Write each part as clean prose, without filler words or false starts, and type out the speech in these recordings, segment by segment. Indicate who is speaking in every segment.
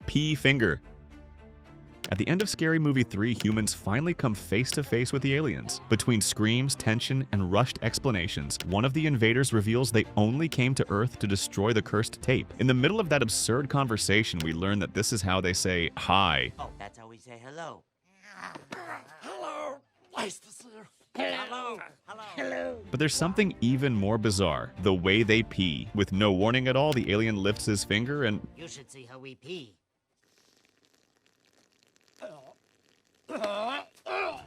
Speaker 1: P finger. At the end of Scary Movie 3, humans finally come face to face with the aliens. Between screams, tension, and rushed explanations, one of the invaders reveals they only came to Earth to destroy the cursed tape. In the middle of that absurd conversation, we learn that this is how they say hi.
Speaker 2: Oh, that's how we say hello.
Speaker 3: Hello. Nice to see you.
Speaker 2: Hello. Hello.
Speaker 1: But there's something even more bizarre. The way they pee. With no warning at all, the alien lifts his finger and...
Speaker 2: You should see how we pee.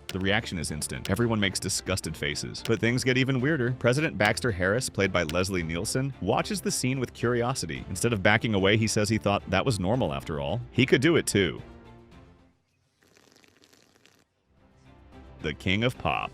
Speaker 1: The reaction is instant. Everyone makes disgusted faces. But things get even weirder. President Baxter Harris, played by Leslie Nielsen, watches the scene with curiosity. Instead of backing away, he says he thought that was normal after all. He could do it too. The King of Pop.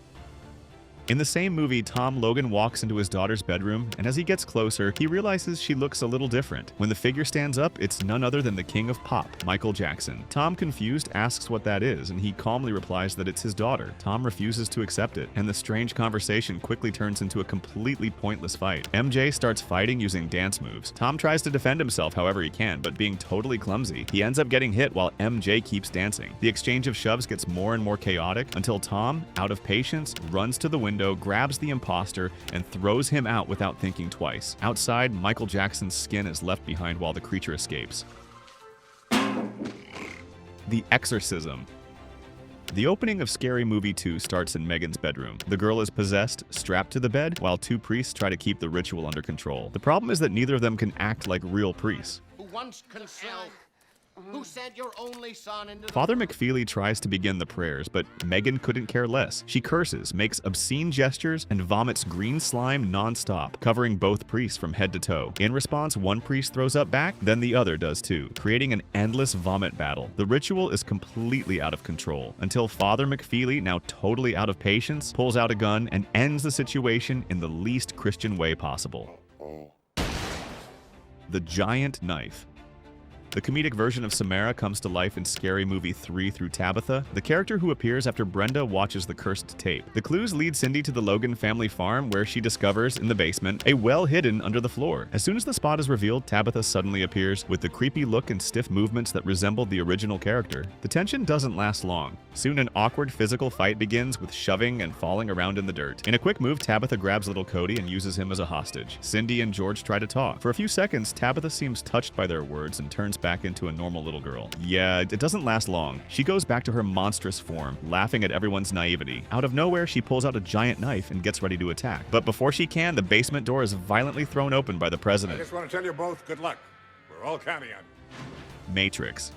Speaker 1: In the same movie, Tom Logan walks into his daughter's bedroom, and as he gets closer, he realizes she looks a little different. When the figure stands up, it's none other than the King of Pop, Michael Jackson. Tom, confused, asks what that is, and he calmly replies that it's his daughter. Tom refuses to accept it, and the strange conversation quickly turns into a completely pointless fight. MJ starts fighting using dance moves. Tom tries to defend himself however he can, but being totally clumsy, he ends up getting hit while MJ keeps dancing. The exchange of shoves gets more and more chaotic until Tom, out of patience, runs to the window, grabs the imposter, and throws him out without thinking twice. Outside, Michael Jackson's skin is left behind while the creature escapes. The Exorcism. The opening of Scary Movie 2 starts in Megan's bedroom. The girl is possessed, strapped to the bed, while two priests try to keep the ritual under control. The problem is that neither of them can act like real priests.
Speaker 3: Who once concealed, who sent your only son into
Speaker 1: Father McFeely tries to begin the prayers, but Megan couldn't care less. She curses, makes obscene gestures, and vomits green slime non-stop, covering both priests from head to toe. In response, one priest throws up back, then the other does too, creating an endless vomit battle. The ritual is completely out of control, until Father McFeely, now totally out of patience, pulls out a gun and ends the situation in the least Christian way possible. The Giant Knife. The comedic version of Samara comes to life in Scary Movie 3 through Tabitha, the character who appears after Brenda watches the cursed tape. The clues lead Cindy to the Logan family farm, where she discovers, in the basement, a well hidden under the floor. As soon as the spot is revealed, Tabitha suddenly appears, with the creepy look and stiff movements that resembled the original character. The tension doesn't last long. Soon an awkward physical fight begins, with shoving and falling around in the dirt. In a quick move, Tabitha grabs little Cody and uses him as a hostage. Cindy and George try to talk. For a few seconds, Tabitha seems touched by their words and turns back into a normal little girl. Yeah, it doesn't last long. She goes back to her monstrous form, laughing at everyone's naivety. Out of nowhere, she pulls out a giant knife and gets ready to attack. But before she can, the basement door is violently thrown open by the
Speaker 4: I
Speaker 1: president.
Speaker 4: just want to tell you both good luck. We're all counting on you.
Speaker 1: Matrix.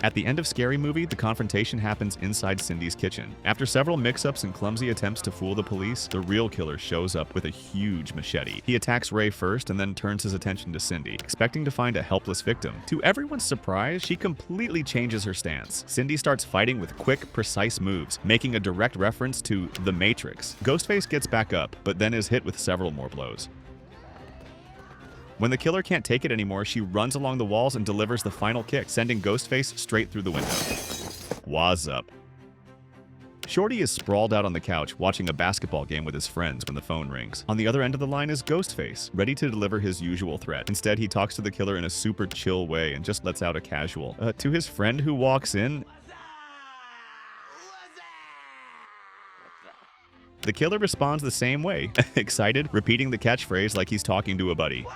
Speaker 1: At the end of Scary Movie, the confrontation happens inside Cindy's kitchen. After several mix-ups and clumsy attempts to fool the police, the real killer shows up with a huge machete. He attacks Ray first and then turns his attention to Cindy, expecting to find a helpless victim. To everyone's surprise, she completely changes her stance. Cindy starts fighting with quick, precise moves, making a direct reference to The Matrix. Ghostface gets back up, but then is hit with several more blows. When the killer can't take it anymore, she runs along the walls and delivers the final kick, sending Ghostface straight through the window. Wazzup. Shorty is sprawled out on the couch watching a basketball game with his friends when the phone rings. On the other end of the line is Ghostface, ready to deliver his usual threat. Instead, he talks to the killer in a super chill way and just lets out a casual. To his friend who walks in, the killer responds the same way, excited, repeating the catchphrase like he's talking to a buddy.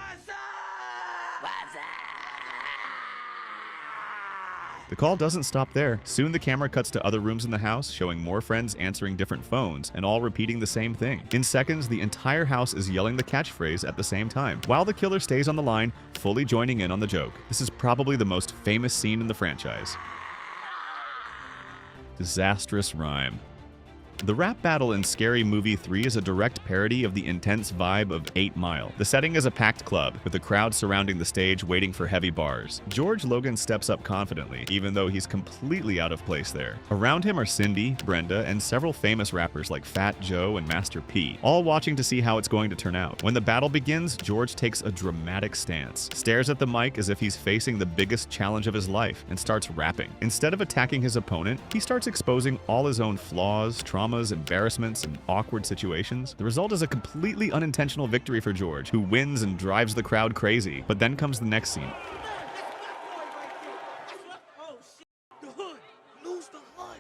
Speaker 1: The call doesn't stop there. Soon the camera cuts to other rooms in the house, showing more friends answering different phones, and all repeating the same thing. In seconds, the entire house is yelling the catchphrase at the same time, while the killer stays on the line, fully joining in on the joke. This is probably the most famous scene in the franchise. Disastrous rhyme. The rap battle in Scary Movie 3 is a direct parody of the intense vibe of 8 Mile. The setting is a packed club, with the crowd surrounding the stage waiting for heavy bars. George Logan steps up confidently, even though he's completely out of place there. Around him are Cindy, Brenda, and several famous rappers like Fat Joe and Master P, all watching to see how it's going to turn out. When the battle begins, George takes a dramatic stance, stares at the mic as if he's facing the biggest challenge of his life, and starts rapping. Instead of attacking his opponent, he starts exposing all his own flaws, traumas, embarrassments, and awkward situations. The result is a completely unintentional victory for George, who wins and drives the crowd crazy. But then comes the next scene.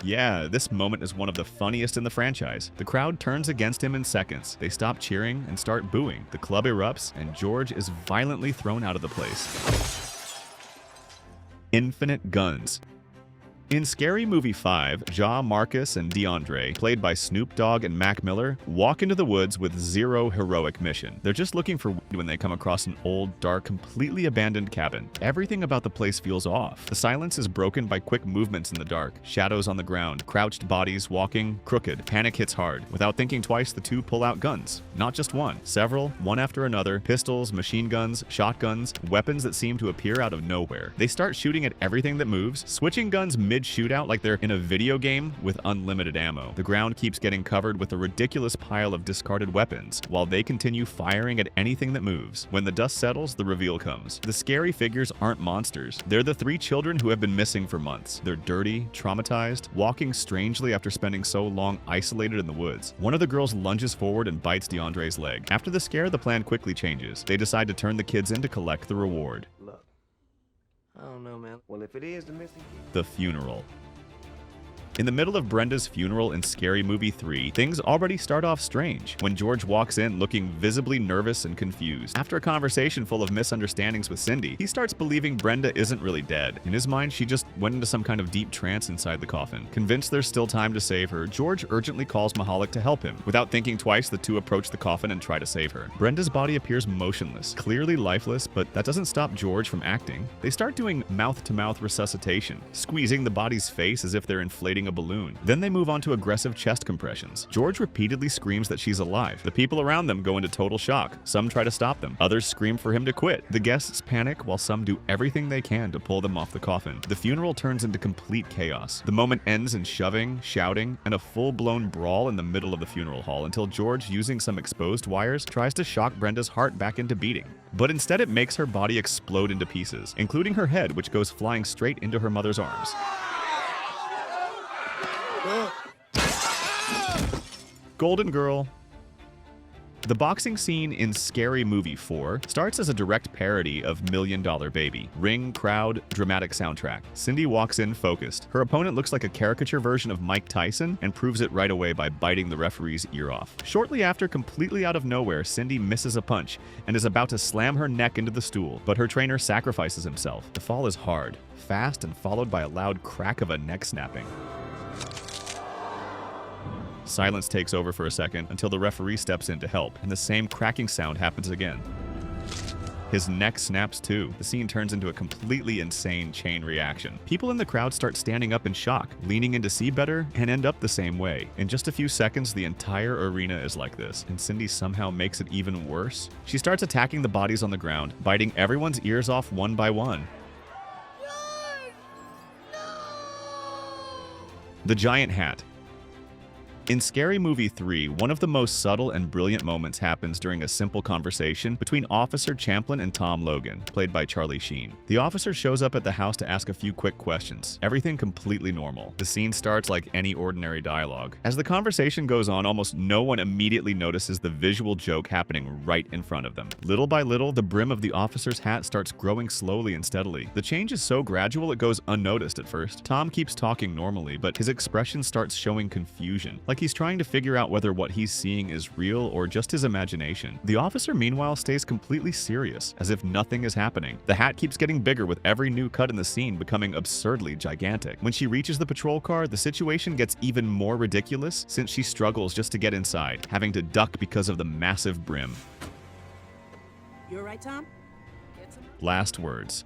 Speaker 1: Yeah, this moment is one of the funniest in the franchise. The crowd turns against him in seconds. They stop cheering and start booing. The club erupts, and George is violently thrown out of the place. Infinite guns. In Scary Movie 5, Ja, Marcus, and DeAndre, played by Snoop Dogg and Mac Miller, walk into the woods with zero heroic mission. They're just looking for weed when they come across an old, dark, completely abandoned cabin. Everything about the place feels off. The silence is broken by quick movements in the dark, shadows on the ground, crouched bodies walking crooked. Panic hits hard. Without thinking twice, the two pull out guns. Not just one. Several, one after another, pistols, machine guns, shotguns, weapons that seem to appear out of nowhere. They start shooting at everything that moves, switching guns mid-shootout like they're in a video game with unlimited ammo. The ground keeps getting covered with a ridiculous pile of discarded weapons, while they continue firing at anything that moves. When the dust settles, the reveal comes. The scary figures aren't monsters. They're the three children who have been missing for months. They're dirty, traumatized, walking strangely after spending so long isolated in the woods. One of the girls lunges forward and bites DeAndre's leg. After the scare, the plan quickly changes. They decide to turn the kids in to collect the reward.
Speaker 3: Look, I don't know, man. Well, if it is the missing kid.
Speaker 1: The funeral. In the middle of Brenda's funeral in Scary Movie 3, things already start off strange when George walks in looking visibly nervous and confused. After a conversation full of misunderstandings with Cindy, he starts believing Brenda isn't really dead. In his mind, she just went into some kind of deep trance inside the coffin. Convinced there's still time to save her, George urgently calls Mahalik to help him. Without thinking twice, the two approach the coffin and try to save her. Brenda's body appears motionless, clearly lifeless, but that doesn't stop George from acting. They start doing mouth-to-mouth resuscitation, squeezing the body's face as if they're inflating a balloon. Then they move on to aggressive chest compressions. George repeatedly screams that she's alive. The people around them go into total shock. Some try to stop them. Others scream for him to quit. The guests panic while some do everything they can to pull them off the coffin. The funeral turns into complete chaos. The moment ends in shoving, shouting, and a full-blown brawl in the middle of the funeral hall until George, using some exposed wires, tries to shock Brenda's heart back into beating. But instead it makes her body explode into pieces, including her head, which goes flying straight into her mother's arms. Golden Girl. The boxing scene in Scary Movie 4 starts as a direct parody of $1 Million Baby. Ring, crowd, dramatic soundtrack. Cindy walks in focused. Her opponent looks like a caricature version of Mike Tyson and proves it right away by biting the referee's ear off. Shortly after, completely out of nowhere, Cindy misses a punch and is about to slam her neck into the stool, but her trainer sacrifices himself. The fall is hard, fast, and followed by a loud crack of a neck snapping. Silence takes over for a second until the referee steps in to help, and the same cracking sound happens again. His neck snaps too. The scene turns into a completely insane chain reaction. People in the crowd start standing up in shock, leaning in to see better, and end up the same way. In just a few seconds, the entire arena is like this, and Cindy somehow makes it even worse. She starts attacking the bodies on the ground, biting everyone's ears off one by one. The giant hat. In Scary Movie 3, one of the most subtle and brilliant moments happens during a simple conversation between Officer Champlin and Tom Logan, played by Charlie Sheen. The officer shows up at the house to ask a few quick questions. Everything completely normal. The scene starts like any ordinary dialogue. As the conversation goes on, almost no one immediately notices the visual joke happening right in front of them. Little by little, the brim of the officer's hat starts growing slowly and steadily. The change is so gradual it goes unnoticed at first. Tom keeps talking normally, but his expression starts showing confusion, like he's trying to figure out whether what he's seeing is real or just his imagination. The officer, meanwhile, stays completely serious, as if nothing is happening. The hat keeps getting bigger with every new cut in the scene becoming absurdly gigantic. When she reaches the patrol car, the situation gets even more ridiculous since she struggles just to get inside, having to duck because of the massive brim.
Speaker 5: You all right, Tom?
Speaker 1: Last words.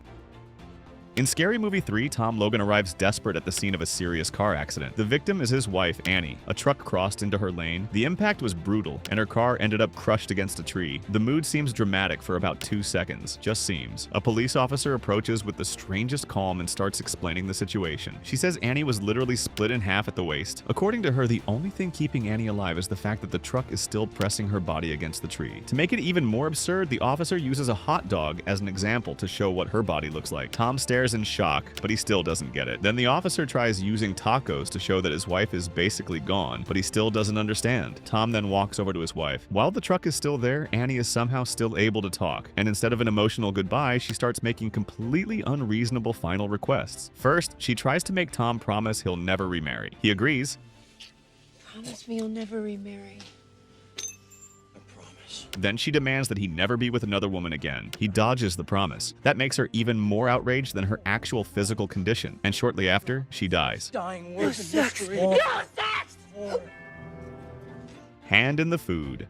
Speaker 1: In Scary Movie 3, Tom Logan arrives desperate at the scene of a serious car accident. The victim is his wife, Annie. A truck crossed into her lane. The impact was brutal, and her car ended up crushed against a tree. The mood seems dramatic for about 2 seconds. Just seems. A police officer approaches with the strangest calm and starts explaining the situation. She says Annie was literally split in half at the waist. According to her, the only thing keeping Annie alive is the fact that the truck is still pressing her body against the tree. To make it even more absurd, the officer uses a hot dog as an example to show what her body looks like. Tom stares stares in shock, but he still doesn't get it. Then the officer tries using tacos to show that his wife is basically gone, but he still doesn't understand. Tom then walks over to his wife. While the truck is still there, Annie is somehow still able to talk, and instead of an emotional goodbye, she starts making completely unreasonable final requests. First, she tries to make Tom promise he'll never remarry. He agrees.
Speaker 6: Promise me you'll never remarry.
Speaker 1: Then she demands that he never be with another woman again. He dodges the promise. That makes her even more outraged than her actual physical condition, and shortly after, she dies.
Speaker 3: Dying worse than mystery.
Speaker 1: Hand in the food.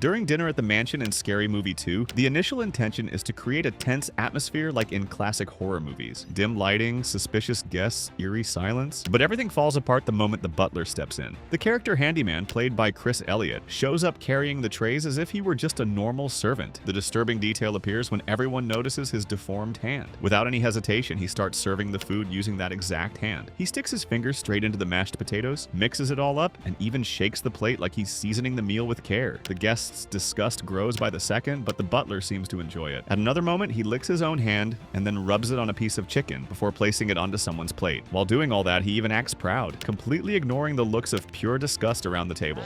Speaker 1: During dinner at the mansion in Scary Movie 2, the initial intention is to create a tense atmosphere like in classic horror movies. Dim lighting, suspicious guests, eerie silence. But everything falls apart the moment the butler steps in. The character Handyman, played by Chris Elliott, shows up carrying the trays as if he were just a normal servant. The disturbing detail appears when everyone notices his deformed hand. Without any hesitation, he starts serving the food using that exact hand. He sticks his fingers straight into the mashed potatoes, mixes it all up, and even shakes the plate like he's seasoning the meal with care. The guests' disgust grows by the second, but the butler seems to enjoy it. At another moment, he licks his own hand and then rubs it on a piece of chicken before placing it onto someone's plate. While doing all that, he even acts proud, completely ignoring the looks of pure disgust around the table.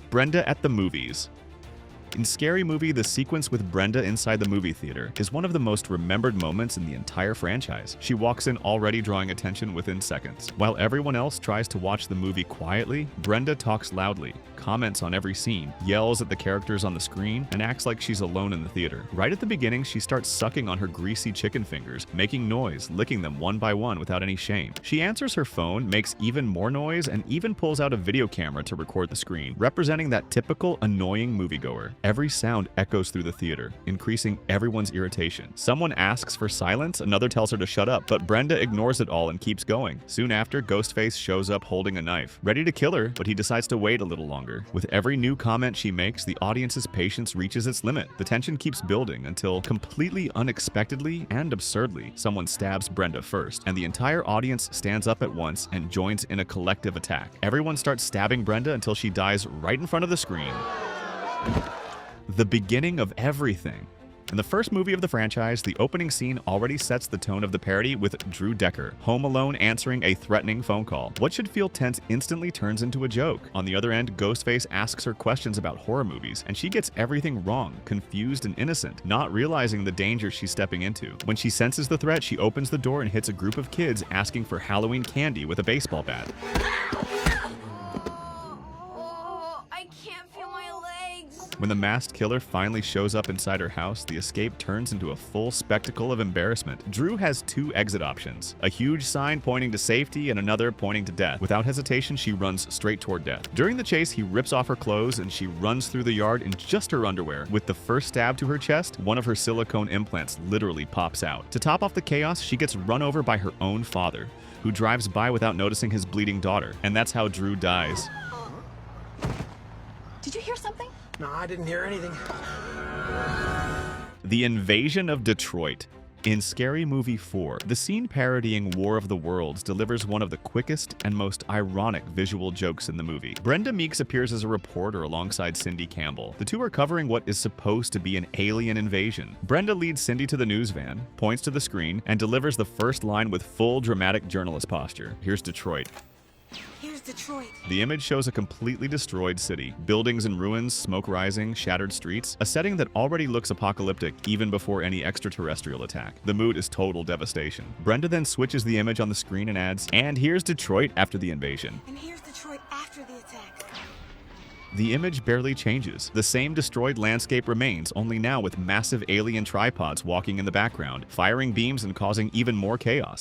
Speaker 1: Brenda at the movies. In Scary Movie, the sequence with Brenda inside the movie theater is one of the most remembered moments in the entire franchise. She walks in already drawing attention within seconds. While everyone else tries to watch the movie quietly, Brenda talks loudly, comments on every scene, yells at the characters on the screen, and acts like she's alone in the theater. Right at the beginning, she starts sucking on her greasy chicken fingers, making noise, licking them one by one without any shame. She answers her phone, makes even more noise, and even pulls out a video camera to record the screen, representing that typical annoying moviegoer. Every sound echoes through the theater, increasing everyone's irritation. Someone asks for silence, another tells her to shut up, but Brenda ignores it all and keeps going. Soon after, Ghostface shows up holding a knife, ready to kill her, but he decides to wait a little longer. With every new comment she makes, the audience's patience reaches its limit. The tension keeps building until, completely unexpectedly and absurdly, someone stabs Brenda first, and the entire audience stands up at once and joins in a collective attack. Everyone starts stabbing Brenda until she dies right in front of the screen. The beginning of everything. In the first movie of the franchise, the opening scene already sets the tone of the parody with Drew Decker, home alone answering a threatening phone call. What should feel tense instantly turns into a joke. On the other end, Ghostface asks her questions about horror movies, and she gets everything wrong, confused and innocent, not realizing the danger she's stepping into. When she senses the threat, she opens the door and hits a group of kids asking for Halloween candy with a baseball bat. When the masked killer finally shows up inside her house, the escape turns into a full spectacle of embarrassment. Drew has two exit options, a huge sign pointing to safety and another pointing to death. Without hesitation, she runs straight toward death. During the chase, he rips off her clothes and she runs through the yard in just her underwear. With the first stab to her chest, one of her silicone implants literally pops out. To top off the chaos, she gets run over by her own father, who drives by without noticing his bleeding daughter. And that's how Drew dies.
Speaker 6: Did you hear something?
Speaker 3: No, I didn't hear anything.
Speaker 1: The invasion of Detroit. In Scary Movie 4, the scene parodying War of the Worlds delivers one of the quickest and most ironic visual jokes in the movie. Brenda Meeks appears as a reporter alongside Cindy Campbell. The two are covering what is supposed to be an alien invasion. Brenda leads Cindy to the news van, points to the screen, and delivers the first line with full dramatic journalist posture. Here's Detroit.
Speaker 5: Here's Detroit.
Speaker 1: The image shows a completely destroyed city, buildings in ruins, smoke rising, shattered streets, a setting that already looks apocalyptic even before any extraterrestrial attack. The mood is total devastation. Brenda then switches the image on the screen and adds, "And here's Detroit after the invasion."
Speaker 5: And here's Detroit after the attack.
Speaker 1: The image barely changes. The same destroyed landscape remains, only now with massive alien tripods walking in the background, firing beams and causing even more chaos.